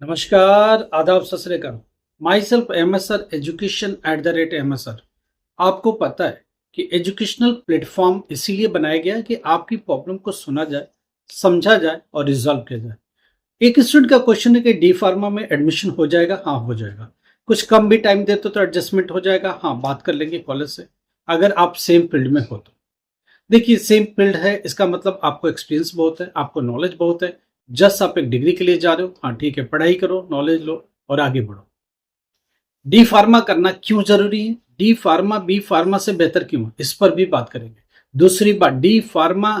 नमस्कार, आदाब, सत श्री अकाल। My self MSR education @MSR। आपको पता है कि एजुकेशनल प्लेटफॉर्म इसीलिए बनाया गया है कि आपकी प्रॉब्लम को सुना जाए, समझा जाए और रिजॉल्व किया जाए। एक स्टूडेंट का क्वेश्चन है कि डी फार्मा में एडमिशन हो जाएगा? हाँ, हो जाएगा। कुछ कम भी टाइम देते तो एडजस्टमेंट हो जाएगा? हाँ, बात कर लेंगे कॉलेज से, अगर आप सेम फील्ड में हो तो। देखिए, सेम फील्ड है इसका मतलब आपको एक्सपीरियंस बहुत है, आपको नॉलेज बहुत है। जस्ट आप एक डिग्री के लिए जा रहे हो, हाँ ठीक है, पढ़ाई करो, नॉलेज लो और आगे बढ़ो। डी फार्मा करना क्यों जरूरी है? डी फार्मा बी फार्मा से बेहतर क्यों है, इस पर भी बात करेंगे। दूसरी बात, डी फार्मा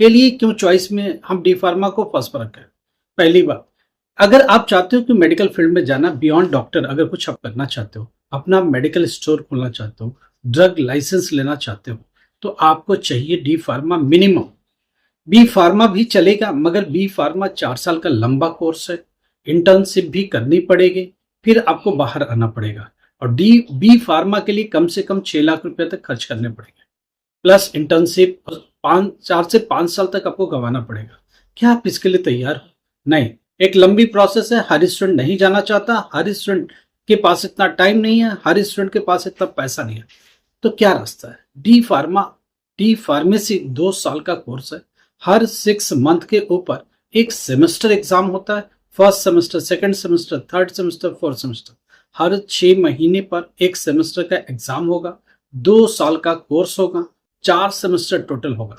के लिए क्यों चॉइस में हम डी फार्मा को फर्स्ट पर रखें। पहली बात, अगर आप चाहते हो कि मेडिकल फील्ड में जाना, बियॉन्ड डॉक्टर अगर कुछ आप करना चाहते हो, अपना मेडिकल स्टोर खोलना चाहते हो, ड्रग लाइसेंस लेना चाहते हो, तो आपको चाहिए D pharma minimum. B pharma भी चलेगा, मगर बी फार्मा 4 साल का लंबा कोर्स है, इंटर्नशिप भी करनी पड़ेगी, फिर आपको बाहर आना पड़ेगा। और डी बी फार्मा के लिए कम से कम 6 लाख रुपए तक खर्च करने पड़ेंगे, प्लस इंटर्नशिप, 4 से 5 साल तक आपको गंवाना पड़ेगा। क्या आप इसके लिए तैयार हो? नहीं। एक लंबी प्रोसेस है, हर स्टूडेंट नहीं जाना चाहता, हर स्टूडेंट के पास इतना टाइम नहीं है, हर स्टूडेंट के पास इतना पैसा नहीं है। तो क्या रास्ता है? डी फार्मेसी 2 साल का कोर्स है। हर 6 मंथ के ऊपर एक सेमेस्टर एग्जाम होता है। First semester, second semester, third semester, fourth semester. हर 6 महीने पर एक सेमेस्टर का एग्जाम होगा। 2 साल का कोर्स होगा, 4 सेमेस्टर टोटल होगा।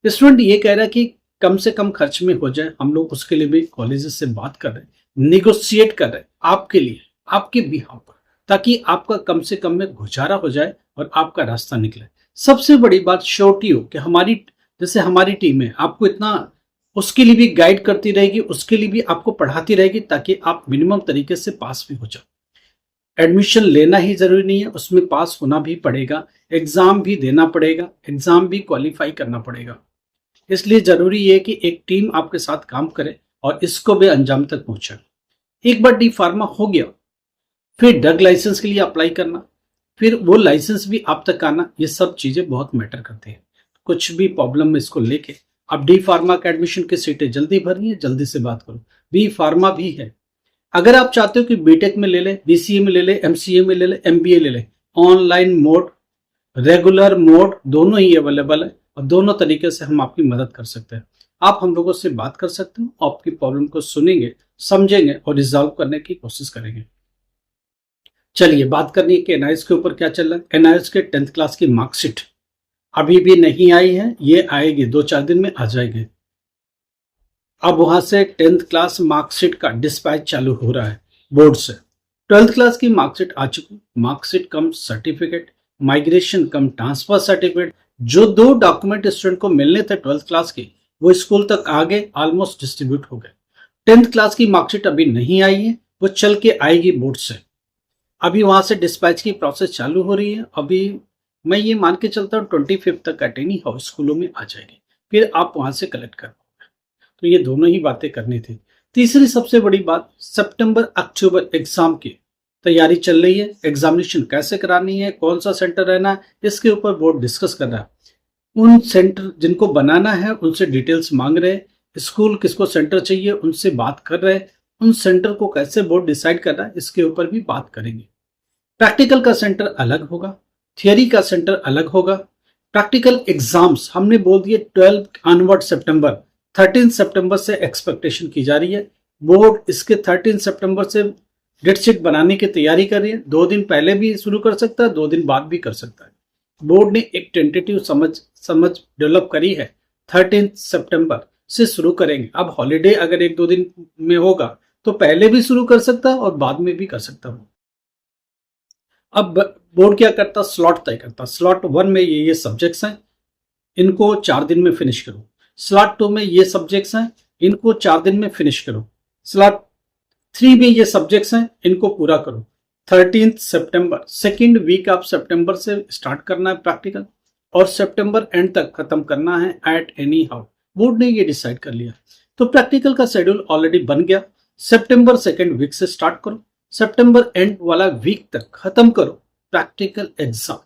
स्टूडेंट ये कह रहा है कि कम से कम खर्च में हो जाए, हम लोग उसके लिए भी कॉलेजेस से बात कर रहे हैं, निगोशिएट कर रहे हैं आपके लिए, आपके बिहाफ पर, ताकि आपका कम से कम में गुजारा हो जाए और आपका रास्ता निकले। सबसे बड़ी बात श्योरिटी हो कि जैसे हमारी टीम है, आपको इतना उसके लिए भी गाइड करती रहेगी, उसके लिए भी आपको पढ़ाती रहेगी, ताकि आप मिनिमम तरीके से पास भी हो जाओ। एडमिशन लेना ही जरूरी नहीं है, उसमें पास होना भी पड़ेगा, एग्जाम भी देना पड़ेगा, एग्जाम भी क्वालिफाई करना पड़ेगा। इसलिए जरूरी है कि एक टीम आपके साथ काम करे और इसको भी अंजाम तक पहुंचाए। एक बार डी फार्मा हो गया, फिर ड्रग लाइसेंस के लिए अप्लाई करना, फिर वो लाइसेंस भी आप तक आना, ये सब चीजें बहुत मैटर करती हैं। कुछ भी प्रॉब्लम में इसको लेके अब डी फार्मा का एडमिशन की सीटें जल्दी भरनी है, जल्दी से बात करो। बी फार्मा भी है, अगर आप चाहते हो कि बीटेक में ले ले, बीसीए में ले ले, एमसीए में ले ले, एमबीए ले ले, ऑनलाइन मोड, रेगुलर मोड दोनों ही अवेलेबल है और दोनों तरीके से हम आपकी मदद कर सकते हैं। आप हम लोगों से बात कर सकते हो, आपकी प्रॉब्लम को सुनेंगे, समझेंगे और रिजॉल्व करने की कोशिश करेंगे। चलिए बात करनी है कि एनआईएस के ऊपर क्या चल रहा है। एनआईएस के 10th क्लास की मार्कशीट अभी भी नहीं आई है, ये आएगी, 2-4 दिन में आ जाएगी। अब वहां से 10th क्लास मार्कशीट का डिस्पैच चालू हो रहा है बोर्ड से। 12th क्लास की मार्कशीट आ चुकी, मार्कशीट कम सर्टिफिकेट, माइग्रेशन कम ट्रांसफर सर्टिफिकेट, जो 2 डॉक्यूमेंट स्टूडेंट को मिलने थे 12th क्लास के, वो स्कूल तक आ गए, ऑलमोस्ट डिस्ट्रीब्यूट हो गए। 10th क्लास की मार्कशीट अभी नहीं आई है, वो चल के आएगी बोर्ड से। अभी वहां से डिस्पैच की प्रोसेस चालू हो रही है। अभी मैं ये मान के चलता हूँ 25 तक एनी हाउस स्कूलों में आ जाएगी, फिर आप वहां से कलेक्ट कर। तो ये दोनों ही बातें करनी थी। तीसरी सबसे बड़ी बात, सितंबर अक्टूबर एग्जाम की तैयारी चल रही है। एग्जामिनेशन कैसे करानी है, कौन सा सेंटर रहना है, इसके ऊपर बोर्ड डिस्कस कर रहा है। उन सेंटर जिनको बनाना है उनसे डिटेल्स मांग रहे हैं, स्कूल किसको सेंटर चाहिए उनसे बात कर रहे हैं, उन सेंटर को कैसे बोर्ड डिसाइड कर रहा है इसके ऊपर भी बात करेंगे। प्रैक्टिकल का सेंटर अलग होगा, थियरी का सेंटर अलग होगा। प्रैक्टिकल एग्जाम्स हमने बोल दिए 12 ऑनवर्ड सितंबर, 13 सितंबर से एक्सपेक्टेशन की जा रही है। बोर्ड इसके 13 सितंबर से डेट शीट बनाने की तैयारी कर रही है। 2 दिन पहले भी शुरू कर सकता है, 2 दिन बाद भी कर सकता है। बोर्ड ने एक टेंटेटिव समझ डेवलप करी है, 13 सितंबर से शुरू करेंगे। अब हॉलीडे अगर 1-2 दिन में होगा तो पहले भी शुरू कर सकता है और बाद में भी कर सकता है। अब बोर्ड क्या करता, स्लॉट तय करता। स्लॉट 1 में ये सब्जेक्ट्स हैं, इनको 4 दिन में फिनिश करो। स्लॉट 2 में ये सब्जेक्ट्स हैं, इनको 4 दिन में फिनिश करो। स्लॉट 3 में ये सब्जेक्ट्स हैं, इनको पूरा करो। 13 सितंबर, सेकेंड वीक ऑफ सितंबर से स्टार्ट करना है प्रैक्टिकल और सितंबर एंड तक खत्म करना है एट एनी हाउ। बोर्ड ने ये डिसाइड कर लिया। तो प्रैक्टिकल का शेड्यूल ऑलरेडी बन गया। सितंबर सेकेंड वीक से स्टार्ट करो, सितंबर एंड वाला वीक तक खत्म करो प्रैक्टिकल एग्जाम।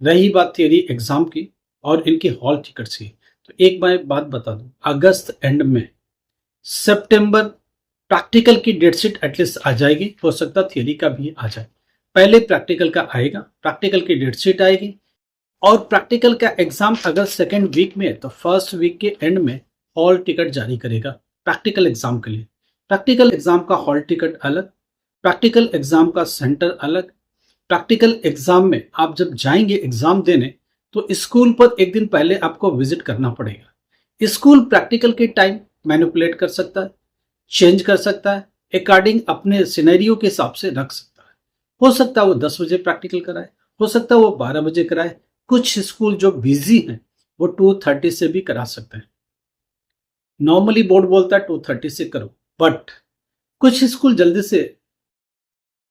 रही बात थियरी एग्जाम की और इनकी हॉल टिकट्स की, तो एक बात बता दूं, अगस्त एंड में, सितंबर प्रैक्टिकल की डेट शीट एटलीस्ट आ जाएगी, हो सकता थियरी का भी आ जाए। पहले प्रैक्टिकल का आएगा, प्रैक्टिकल की डेट शीट आएगी, और प्रैक्टिकल का एग्जाम अगर सेकेंड वीक में है तो फर्स्ट वीक के एंड में हॉल टिकट जारी करेगा प्रैक्टिकल एग्जाम के लिए। प्रैक्टिकल एग्जाम का हॉल टिकट अलग, प्रैक्टिकल एग्जाम का सेंटर अलग। प्रैक्टिकल एग्जाम में आप जब जाएंगे एग्जाम देने तो स्कूल पर एक दिन पहले आपको विजिट करना पड़ेगा। स्कूल प्रैक्टिकल के टाइम मैनिपुलेट कर सकता है, चेंज कर सकता है, अकॉर्डिंग अपने सिनेरियो के हिसाब से रख सकता है। हो सकता है वो 10 बजे प्रैक्टिकल कराए, हो सकता है वो 12 बजे कराए। कुछ स्कूल जो बिजी हैं वो 2:30 से भी करा सकते हैं। नॉर्मली बोर्ड बोलता है 2:30 से करो, बट कुछ स्कूल जल्दी से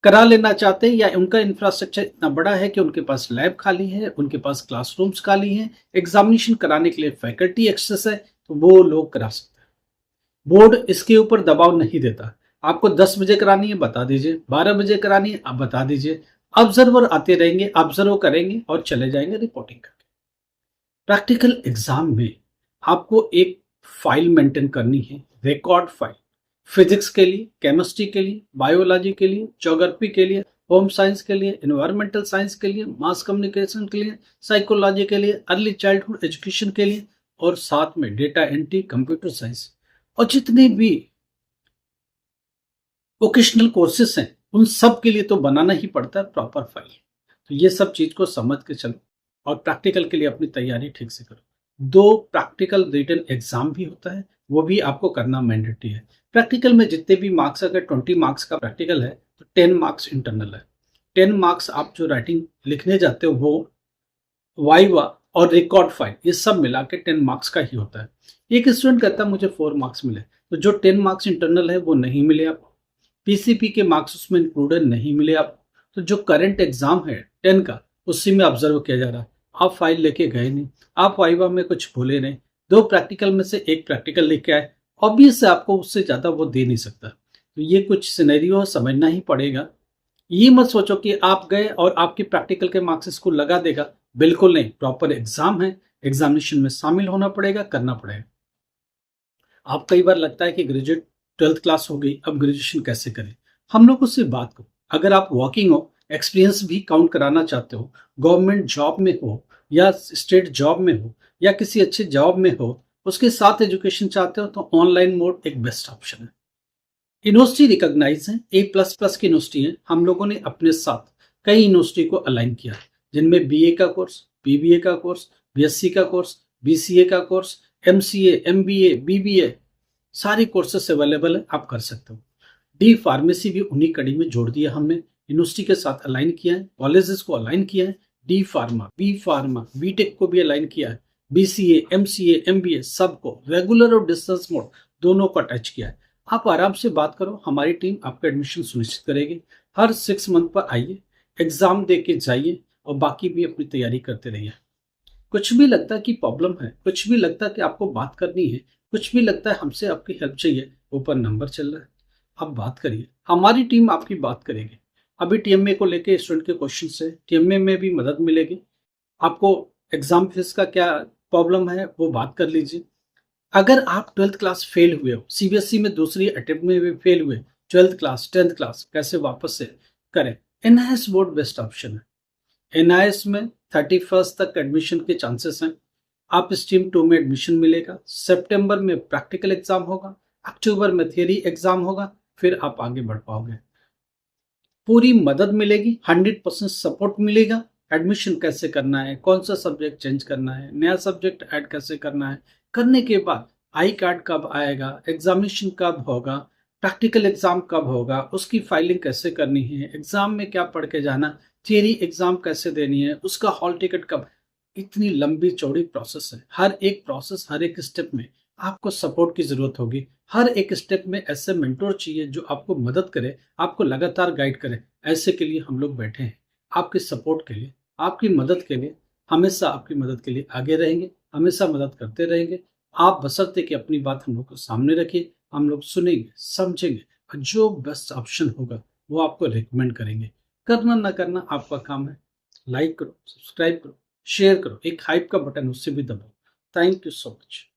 करा लेना चाहते हैं या उनका इंफ्रास्ट्रक्चर इतना बड़ा है कि उनके पास लैब खाली है, उनके पास क्लासरूम्स खाली हैं, एग्जामिनेशन कराने के लिए फैकल्टी एक्सेस है, तो वो लोग करा सकते हैं। बोर्ड इसके ऊपर दबाव नहीं देता। आपको 10 बजे करानी है बता दीजिए, 12 बजे करानी है आप बता दीजिए। ऑब्जर्वर आते रहेंगे, ऑब्जर्व करेंगे और चले जाएंगे रिपोर्टिंग करके। प्रैक्टिकल एग्जाम में आपको एक फाइल मेंटेन करनी है, रिकॉर्ड फाइल। फिजिक्स के लिए, केमिस्ट्री के लिए, बायोलॉजी के लिए, ज्योग्राफी के लिए, होम साइंस के लिए, एनवायरमेंटल साइंस के लिए, मास कम्युनिकेशन के लिए, साइकोलॉजी के लिए, अर्ली चाइल्डहुड एजुकेशन के लिए, और साथ में डेटा एंट्री, कंप्यूटर साइंस और जितने भी वोकेशनल कोर्सेस हैं उन सब के लिए तो बनाना ही पड़ता है प्रॉपर फाइल। तो ये सब चीज को समझ के चलो और प्रैक्टिकल के लिए अपनी तैयारी ठीक से करो। 2 प्रैक्टिकल रिटन एग्जाम भी होता है, वो भी आपको करना मैंडेटरी है। प्रैक्टिकल में जितने भी मार्क्स, अगर 20 मार्क्स का प्रैक्टिकल है तो 10 मार्क्स इंटरनल है। 10 मार्क्स आप जो राइटिंग लिखने जाते हो वो वाइवा और रिकॉर्ड फाइल ये सब मिला के 10 मार्क्स का ही होता है। एक स्टूडेंट कहता है मुझे 4 मार्क्स मिले, तो जो 10 मार्क्स इंटरनल है वो नहीं मिले आपको, पीसीपी के मार्क्स उसमें इंक्लूडेड नहीं मिले आपको। तो जो करंट एग्जाम है 10 का उसी में ऑब्जर्व किया जा रहा है। आप फाइल लेके गए नहीं, आप वाइवा में कुछ बोले नहीं, 2 प्रैक्टिकल में से 1 प्रैक्टिकल लेके आए, ऑब्वियस है आपको उससे ज्यादा वो दे नहीं सकता। तो ये कुछ सिनेरियो समझना ही पड़ेगा। ये मत सोचो कि आप गए और आपके प्रैक्टिकल के मार्क्स स्कूल लगा देगा, बिल्कुल नहीं। प्रॉपर एग्जाम है, एग्जामिनेशन में शामिल होना पड़ेगा, करना पड़ेगा। आप कई बार लगता है कि ग्रेजुएट 12th क्लास हो गई, अब ग्रेजुएशन कैसे करें। हम लोग उससे बात करो। अगर आप वर्किंग हो, एक्सपीरियंस भी काउंट कराना चाहते हो, गवर्नमेंट जॉब में हो या स्टेट जॉब में हो या किसी अच्छे जॉब में हो, उसके साथ एजुकेशन चाहते हो तो ऑनलाइन मोड एक बेस्ट ऑप्शन है। यूनिवर्सिटी रिकॉग्नाइज है, A++ की यूनिवर्सिटी है। हम लोगों ने अपने साथ कई यूनिवर्सिटी को अलाइन किया है, जिनमें बीए का कोर्स, बीबीए का कोर्स, बीएससी का कोर्स, बीसीए का कोर्स, एमसीए, एमबीए, बीबीए, सारे कोर्सेस अवेलेबल है, आप कर सकते हो। डी फार्मेसी भी उन्हीं कड़ी में जोड़ दिया हमने, यूनिवर्सिटी के साथ अलाइन किया है, कॉलेजेस को अलाइन किया है। D pharma, B pharma, B Tech को भी अलाइन किया है, बीसीए, एमसीए, एमबीए सबको रेगुलर और डिस्टेंस मोड दोनों को अटैच किया है। आप आराम से बात करो, हमारी टीम आपका एडमिशन सुनिश्चित करेगी। हर 6 मंथ पर आइए, एग्जाम दे के जाइए और बाकी भी अपनी तैयारी करते रहिए। कुछ भी लगता है कि प्रॉब्लम है, कुछ भी लगता है कि आपको बात करनी है, कुछ भी लगता है हमसे आपकी हेल्प चाहिए, ऊपर नंबर चल रहा है, आप बात करिए, हमारी टीम आपकी बात करेगी। अभी टीएमए को लेके स्टूडेंट के क्वेश्चन से टीएमए में भी मदद मिलेगी। आपको एग्जाम फीस का क्या प्रॉब्लम है वो बात कर लीजिए। अगर आप 12th क्लास फेल हुए हो, सीबीएसई में दूसरी अटेम्प्ट में भी फेल हुए, 12th क्लास 10th क्लास कैसे वापस से करें, एनआईएस बोर्ड बेस्ट ऑप्शन है। एनआईएस में 31st तक एडमिशन के चांसेस हैं। आप स्ट्रीम 2 में एडमिशन मिलेगा, सितंबर में प्रैक्टिकल एग्जाम होगा, अक्टूबर में थियरी एग्जाम होगा, फिर आप आगे बढ़ पाओगे। पूरी मदद मिलेगी, 100% सपोर्ट मिलेगा। एडमिशन कैसे करना है, कौन सा सब्जेक्ट चेंज करना है, नया सब्जेक्ट ऐड कैसे करना है, करने के बाद आई कार्ड कब आएगा, एग्जामिनेशन कब होगा, प्रैक्टिकल एग्जाम कब होगा, उसकी फाइलिंग कैसे करनी है, एग्जाम में क्या पढ़ के जाना, थियरी एग्जाम कैसे देनी है, उसका हॉल टिकट कब। इतनी लंबी चौड़ी प्रोसेस है, हर एक प्रोसेस, हर एक स्टेप में आपको सपोर्ट की जरूरत होगी। हर एक स्टेप में ऐसे मेंटोर चाहिए जो आपको मदद करे, आपको लगातार गाइड करे। ऐसे के लिए हम लोग बैठे हैं, आपके सपोर्ट के लिए, आपकी मदद के लिए। हमेशा आपकी मदद के लिए आगे रहेंगे, हमेशा मदद करते रहेंगे। आप बशर्ते कि अपनी बात हम लोग को सामने रखिए, हम लोग सुनेंगे, समझेंगे और जो बेस्ट ऑप्शन होगा वो आपको रिकमेंड करेंगे। करना ना करना आपका काम है। लाइक करो, सब्सक्राइब करो, शेयर करो, एक हाइप का बटन उससे भी दबाओ। Thank you so much.